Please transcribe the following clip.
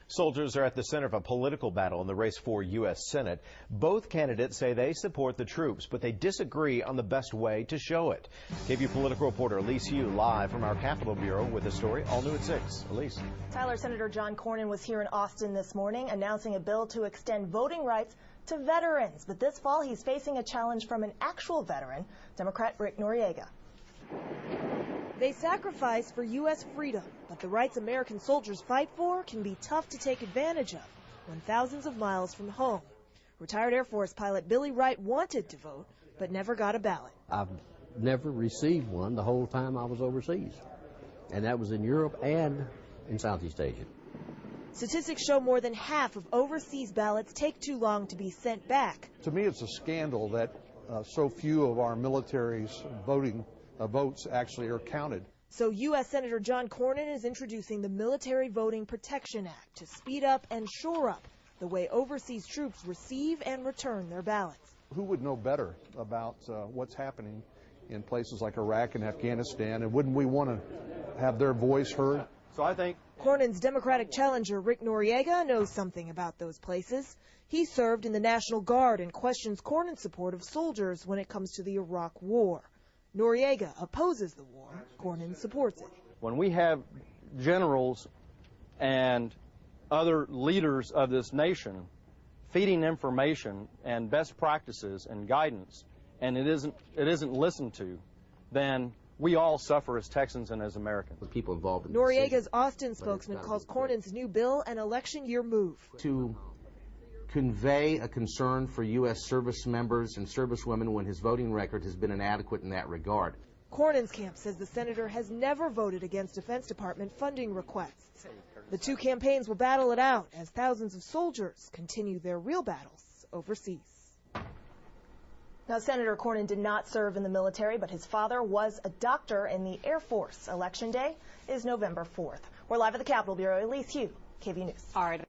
Soldiers are at the center of a political battle in the race for U.S. Senate. Both candidates say they support the troops, but they disagree on the best way to show it. KVUE political reporter Elise Yu live from our Capitol Bureau with a story all new at 6. Elise. Tyler, Senator John Cornyn was here in Austin this morning announcing a bill to extend voting rights to veterans. But this fall, he's facing a challenge from an actual veteran, Democrat Rick Noriega. They sacrifice for U.S. freedom, but the rights American soldiers fight for can be tough to take advantage of when thousands of miles from home. Retired Air Force pilot Billy Wright wanted to vote, but never got a ballot. I've never received one the whole time I was overseas, and that was in Europe and in Southeast Asia. Statistics show more than half of overseas ballots take too long to be sent back. To me, it's a scandal that so few of our military's votes actually are counted. So U.S. Senator John Cornyn is introducing the Military Voting Protection Act to speed up and shore up the way overseas troops receive and return their ballots. Who would know better about what's happening in places like Iraq and Afghanistan, and wouldn't we want to have their voice heard? So I think Cornyn's Democratic challenger Rick Noriega knows something about those places. He served in the National Guard and questions Cornyn's support of soldiers when it comes to the Iraq War. Noriega opposes the war. Cornyn supports it. When we have generals and other leaders of this nation feeding information and best practices and guidance, and it isn't listened to, then we all suffer as Texans and as Americans. The people involved in Noriega's Austin spokesman calls Cornyn's new bill an election year move. To convey a concern for U.S. service members and servicewomen when his voting record has been inadequate in that regard. Cornyn's camp says the senator has never voted against Defense Department funding requests. The two campaigns will battle it out as thousands of soldiers continue their real battles overseas. Now, Senator Cornyn did not serve in the military, but his father was a doctor in the Air Force. Election Day is November 4th. We're live at the Capitol Bureau. Elise Yu, KVUE News. All right.